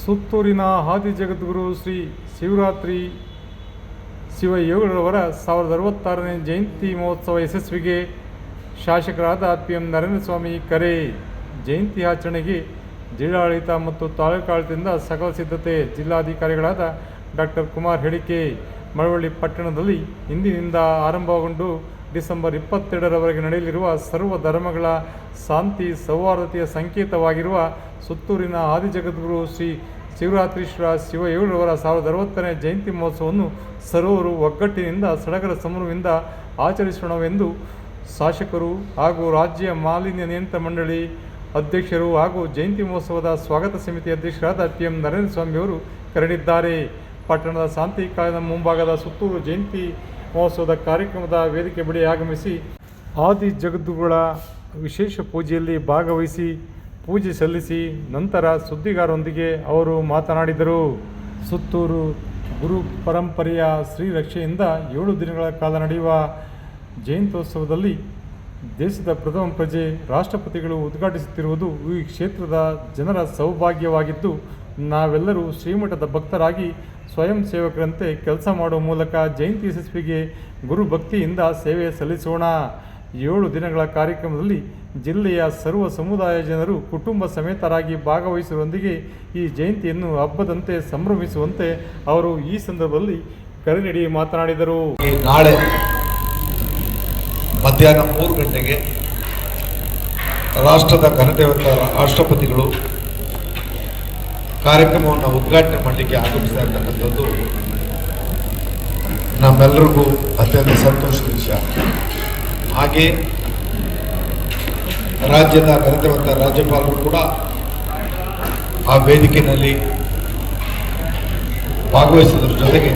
ಸುತ್ತೂರಿನ ಆದಿ ಜಗದ್ಗುರು ಶ್ರೀ ಶಿವರಾತ್ರಿ ಶಿವಯೋಗಿಗಳವರ 1066ನೇ ಜಯಂತಿ ಮಹೋತ್ಸವ ಯಶಸ್ವಿಗೆ ಶಾಸಕರಾದ PM ನರೇಂದ್ರ ಸ್ವಾಮಿ ಕರೆ. ಜಯಂತಿ ಆಚರಣೆಗೆ ಜಿಲ್ಲಾಡಳಿತ ಮತ್ತು ತಾಲೂಕಾಡಳಿತದಿಂದ ಸಕಲ ಸಿದ್ಧತೆ. ಜಿಲ್ಲಾಧಿಕಾರಿಗಳಾದ ಡಾಕ್ಟರ್ ಕುಮಾರ್ ಹೇಳಿಕೆ. ಮಳವಳ್ಳಿ ಪಟ್ಟಣದಲ್ಲಿ ಇಂದಿನಿಂದ ಆರಂಭಗೊಂಡು ಡಿಸೆಂಬರ್ 22ರವರೆಗೆ ನಡೆಯಲಿರುವ ಸರ್ವ ಧರ್ಮಗಳ ಶಾಂತಿ ಸೌಹಾರ್ದತೆಯ ಸಂಕೇತವಾಗಿರುವ ಸುತ್ತೂರಿನ ಆದಿಜಗದ್ಗುರು ಶ್ರೀ ಶಿವರಾತ್ರೀಶ್ವರ ಶಿವಯೋಗಿಗಳವರ 1066ನೇ ಜಯಂತಿ ಮಹೋತ್ಸವವನ್ನು ಸರ್ವರು ಒಗ್ಗಟ್ಟಿನಿಂದ ಸಡಗರ ಸಂಭ್ರಮದಿಂದ ಆಚರಿಸೋಣವೆಂದು ಶಾಸಕರು ಹಾಗೂ ರಾಜ್ಯ ಮಾಲಿನ್ಯ ನಿಯಂತ್ರಣ ಮಂಡಳಿ ಅಧ್ಯಕ್ಷರು ಹಾಗೂ ಜಯಂತಿ ಮಹೋತ್ಸವದ ಸ್ವಾಗತ ಸಮಿತಿ ಅಧ್ಯಕ್ಷರಾದ PM ನರೇಂದ್ರ ಸ್ವಾಮಿಯವರು ಕರೆದಿದ್ದಾರೆ. ಪಟ್ಟಣದ ಶಾಂತಿ ಕಾಲೇಜಿನ ಮುಂಭಾಗದ ಸುತ್ತೂರು ಜಯಂತಿ ಮಹೋತ್ಸವದ ಕಾರ್ಯಕ್ರಮದ ವೇದಿಕೆ ಬಳಿ ಆಗಮಿಸಿ ಆದಿ ಜಗದ್ಗುರುಗಳ ವಿಶೇಷ ಪೂಜೆಯಲ್ಲಿ ಭಾಗವಹಿಸಿ ಪೂಜೆ ಸಲ್ಲಿಸಿ ನಂತರ ಸುದ್ದಿಗಾರರೊಂದಿಗೆ ಅವರು ಮಾತನಾಡಿದರು. ಸುತ್ತೂರು ಗುರು ಪರಂಪರೆಯ ಶ್ರೀರಕ್ಷೆಯಿಂದ 7 ದಿನಗಳ ಕಾಲ ನಡೆಯುವ ಜಯಂತ್ಯೋತ್ಸವದಲ್ಲಿ ದೇಶದ ಪ್ರಥಮ ಪ್ರಜೆ ರಾಷ್ಟ್ರಪತಿಗಳು ಉದ್ಘಾಟಿಸುತ್ತಿರುವುದು ಈ ಕ್ಷೇತ್ರದ ಜನರ ಸೌಭಾಗ್ಯವಾಗಿದ್ದು, ನಾವೆಲ್ಲರೂ ಶ್ರೀಮಠದ ಭಕ್ತರಾಗಿ ಸ್ವಯಂ ಸೇವಕರಂತೆ ಕೆಲಸ ಮಾಡುವ ಮೂಲಕ ಜಯಂತಿ ಯಶಸ್ವಿಗೆ ಗುರು ಭಕ್ತಿಯಿಂದ ಸೇವೆ ಸಲ್ಲಿಸೋಣ. 7 ದಿನಗಳ ಕಾರ್ಯಕ್ರಮದಲ್ಲಿ ಜಿಲ್ಲೆಯ ಸರ್ವ ಸಮುದಾಯ ಜನರು ಕುಟುಂಬ ಸಮೇತರಾಗಿ ಭಾಗವಹಿಸುವುದರೊಂದಿಗೆ ಈ ಜಯಂತಿಯನ್ನು ಹಬ್ಬದಂತೆ ಸಂಭ್ರಮಿಸುವಂತೆ ಅವರು ಈ ಸಂದರ್ಭದಲ್ಲಿ ಕರೆ ನೀಡಿ ಮಾತನಾಡಿದರು. ನಾಳೆ ಮಧ್ಯಾಹ್ನ 3 ಗಂಟೆಗೆ ರಾಷ್ಟ್ರದ ಘನತೆಯುತ ರಾಷ್ಟ್ರಪತಿಗಳು ಕಾರ್ಯಕ್ರಮವನ್ನು ಉದ್ಘಾಟನೆ ಮಾಡಲಿಕ್ಕೆ ಆಗಮಿಸ್ತಾ ಇರ್ತಕ್ಕಂಥದ್ದು ನಮ್ಮೆಲ್ಲರಿಗೂ ಅತ್ಯಂತ ಸಂತೋಷದ ವಿಷಯ. ಹಾಗೆ ರಾಜ್ಯದ ಘನತೆಯುತ ರಾಜ್ಯಪಾಲರು ಕೂಡ ಆ ವೇದಿಕೆಯಲ್ಲಿ ಭಾಗವಹಿಸೋದ್ರ ಜೊತೆಗೆ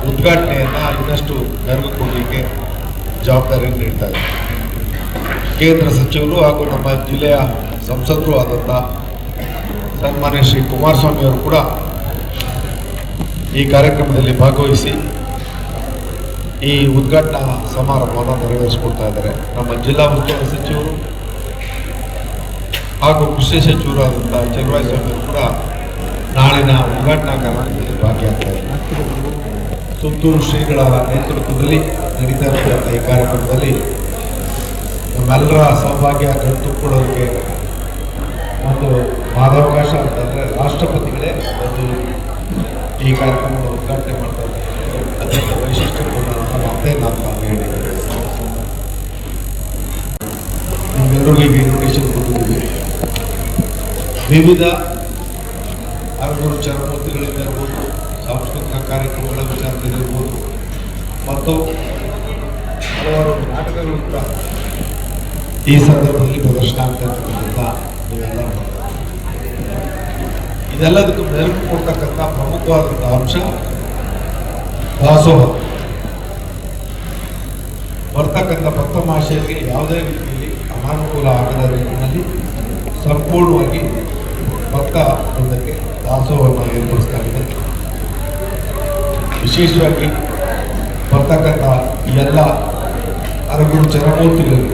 ಉದ್ಘಾಟನೆಯನ್ನು ಇನ್ನಷ್ಟು ಮೆರುಗು ಕೊಡಲಿಕ್ಕೆ ಜವಾಬ್ದಾರಿಯನ್ನು ನೀಡ್ತಾರೆ. ಕೇಂದ್ರ ಸಚಿವರು ಹಾಗೂ ನಮ್ಮ ಜಿಲ್ಲೆಯ ಸಂಸದರು ಆದಂಥ ಸನ್ಮಾನ್ಯ ಶ್ರೀ ಕುಮಾರಸ್ವಾಮಿ ಅವರು ಕೂಡ ಈ ಕಾರ್ಯಕ್ರಮದಲ್ಲಿ ಭಾಗವಹಿಸಿ ಈ ಉದ್ಘಾಟನಾ ಸಮಾರಂಭವನ್ನು ನೆರವೇರಿಸಿಕೊಡ್ತಾ ಇದ್ದಾರೆ. ನಮ್ಮ ಜಿಲ್ಲಾ ಉಸ್ತುವಾರಿ ಸಚಿವರು ಹಾಗೂ ಕೃಷಿ ಸಚಿವರು ಆದಂಥ ಚಲುವಾಯಿ ಸ್ವಾಮಿ ಅವರು ಕೂಡ ನಾಳಿನ ಉದ್ಘಾಟನಾ ಕಾರ್ಯಕ್ರಮದಲ್ಲಿ ಭಾಗಿಯಾಗ್ತಾ ಇದ್ದಾರೆ. ಸುತ್ತೂರು ಶ್ರೀಗಳ ನೇತೃತ್ವದಲ್ಲಿ ನಡೀತಾ ಇರತಕ್ಕಂಥ ಈ ಕಾರ್ಯಕ್ರಮದಲ್ಲಿ ನಮ್ಮೆಲ್ಲರ ಸೌಭಾಗ್ಯ ಕಣ್ತುಕೊಳ್ಳೋದಕ್ಕೆ ಒಂದು ಮಾದಾವಕಾಶ ಅಂತಂದರೆ ರಾಷ್ಟ್ರಪತಿಗಳೇ ಒಂದು ಈ ಕಾರ್ಯಕ್ರಮವನ್ನು ಉದ್ಘಾಟನೆ ಮಾಡ್ತಾ ಇದ್ದಾರೆ. ಅತ್ಯಂತ ವೈಶಿಷ್ಟ್ಯಪೂರ್ಣ ಮತ್ತೆ ನಾನು ಹೇಳಿದ್ದೇನೆ. ನಿಮ್ಮೆಲ್ಲರಿಗೂ ಇನ್ವಿಟೇಷನ್ ಕೊಟ್ಟಿದ್ದೀವಿ. ವಿವಿಧ ಅರಗೂರು ಚರಮೂರ್ತಿಗಳಿಂದ ಇರ್ಬೋದು, ಸಾಂಸ್ಕೃತಿಕ ಕಾರ್ಯಕ್ರಮಗಳ ವಿಚಾರದಲ್ಲಿರ್ಬೋದು ಮತ್ತು ಹಲವಾರು ನಾಟಕಗಳು ಕೂಡ ಈ ಸಂದರ್ಭದಲ್ಲಿ ಪ್ರದರ್ಶನ ಆಗ್ತಾ ಇರ್ತಕ್ಕಂಥ ನೀವೆಲ್ಲ ಇದೆಲ್ಲದಕ್ಕೂ ಮೆರುಗು ಕೊಡ್ತಕ್ಕಂಥ ಪ್ರಮುಖವಾದಂಥ ಅಂಶ ದಾಸೋಹ. ಬರ್ತಕ್ಕಂಥ ಭಕ್ತ ಮಹಾಶಯರಿಗೆ ಯಾವುದೇ ರೀತಿಯಲ್ಲಿ ಅನಾನುಕೂಲ ಆಗದ ರೀತಿಯಲ್ಲಿ ಸಂಪೂರ್ಣವಾಗಿ ಭಕ್ತ ವೃಂದಕ್ಕೆ ದಾಸೋಹವನ್ನು ಏರ್ಪಡಿಸ್ತಾ ಇದೆ. ವಿಶೇಷವಾಗಿ ಬರ್ತಕ್ಕಂಥ ಎಲ್ಲ ಅರಗೂರು ಚರಮೂರ್ತಿಗಳು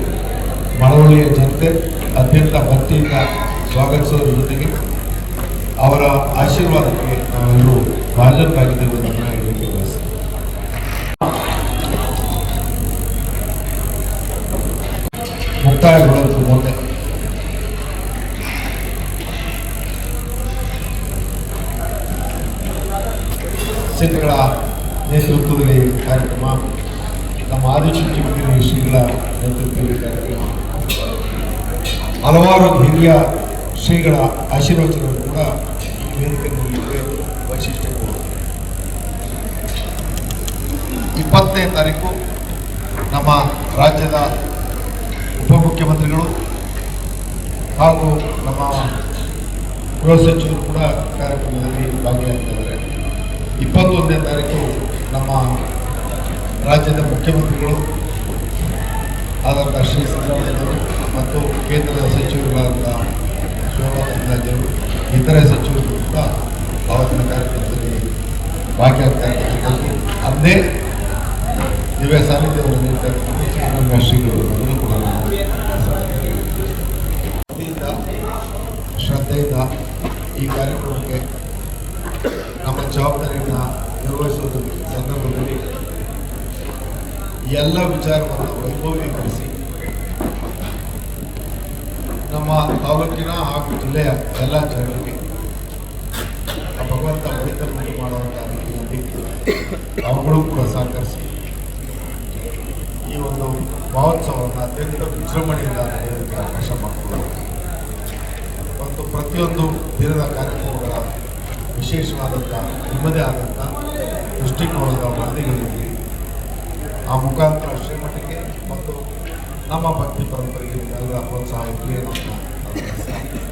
ಮಳವಳ್ಳಿಯ ಜನತೆ ಅತ್ಯಂತ ಭಕ್ತಿಯಿಂದ ಸ್ವಾಗತಿಸೋದ್ರ ಜೊತೆಗೆ ಅವರ ಆಶೀರ್ವಾದಕ್ಕೆ ನಾವೆಲ್ಲರೂ ಭಾಜನರಾಗಿದ್ದೇವೆ ಅಂತ ಹೇಳಲಿಕ್ಕೆ ಬಯಸ್ತೀವಿ. ಮುಕ್ತಾಯಗೊಳ್ಳೋದಕ್ಕೂ ಮುಂದೆ ಶ್ರೀಗಳ ನೇತೃತ್ವದಲ್ಲಿ ಕಾರ್ಯಕ್ರಮ, ನಮ್ಮ ಆದಿಚುಂಚನಗಿರಿ ಶ್ರೀಗಳ ನೇತೃತ್ವದಲ್ಲಿ ಕಾರ್ಯಕ್ರಮ, ಹಲವಾರು ಹಿರಿಯ ಶ್ರೀಗಳ ಆಶೀರ್ವಚನಗಳು ಕೂಡ ವೇದಿಕೆಯಲ್ಲಿ ವೈಶಿಷ್ಟ್ಯಪೂರ್ಣ. 20ನೇ ತಾರೀಕು ನಮ್ಮ ರಾಜ್ಯದ ಉಪಮುಖ್ಯಮಂತ್ರಿಗಳು ಹಾಗೂ ನಮ್ಮ ಗೃಹ ಸಚಿವರು ಕೂಡ ಕಾರ್ಯಕ್ರಮದಲ್ಲಿ ಭಾಗಿಯಾಗಿದ್ದಾರೆ. 21ನೇ ತಾರೀಕು ನಮ್ಮ ರಾಜ್ಯದ ಮುಖ್ಯಮಂತ್ರಿಗಳು ಆದಂಥ ಶ್ರೀ ಸಿದ್ದರಾಮಯ್ಯವರು ಮತ್ತು ಕೇಂದ್ರದ ಸಚಿವರುಗಳಾದಂಥ ಶೋಭಾ ಕರಂದ್ಲಾಜೆಯವರು, ಇತರೆ ಸಚಿವರು ಕೂಡ ಆವತ್ತಿನ ಕಾರ್ಯಕ್ರಮದಲ್ಲಿ ಭಾಗಿಯಾಗ್ತಾ ಇರ್ತಕ್ಕಂಥದ್ದು. ಅಂದೇ ದಿವ್ಯ ಸಾನ್ನಿಧ್ಯವನ್ನು ನೀಡ್ತಕ್ಕಂಥ ಸಿದ್ದರಾಮಯ್ಯ ಶ್ರೀಗಳು ಅದನ್ನು ಕೂಡ ಶ್ರದ್ಧೆಯಿಂದ ಈ ಕಾರ್ಯಕ್ರಮಕ್ಕೆ ಜವಾಬ್ದಾರಿಯನ್ನು ನಿರ್ವಹಿಸೋದ್ರ ಸಂದರ್ಭದಲ್ಲಿ ಎಲ್ಲ ವಿಚಾರವನ್ನು ವೈಭವೀಕರಿಸಿ ನಮ್ಮ ತಾಲೂಕಿನ ಹಾಗೂ ಜಿಲ್ಲೆಯ ಎಲ್ಲ ಜನರಿಗೆ ಆ ಭಗವಂತ ಒಳಿತನ್ನು ಮಾಡುವಂಥ ರೀತಿಯಲ್ಲಿ ಅವುಗಳು ಕೂಡ ಸಹಕರಿಸಿ ಈ ಒಂದು ಮಹೋತ್ಸವವನ್ನು ಅತ್ಯಂತ ವಿಜೃಂಭಣೆಯಿಂದ ನಡೆಯೋದಕ್ಕೆ ಅವಕಾಶ ಮಾಡಿಕೊಳ್ಳುವುದು ಮತ್ತು ಪ್ರತಿಯೊಂದು ದಿನದ ಕಾರ್ಯಕ್ರಮಗಳ ವಿಶೇಷವಾದಂಥ ನಿಮ್ಮದೇ ಆದಂಥ ದೃಷ್ಟಿಕೋನದ ವರದಿಗಳಿರಲಿ ಆ ಮುಖಾಂತರ ಶ್ರೀಮಠಕ್ಕೆ ಮತ್ತು ನಮ್ಮ ಭಕ್ತಿ ಪರಂಪರೆಗೆ ಎಲ್ಲರ ಪ್ರೋತ್ಸಾಹ ಇರಲಿ ಅನ್ನೋದನ್ನ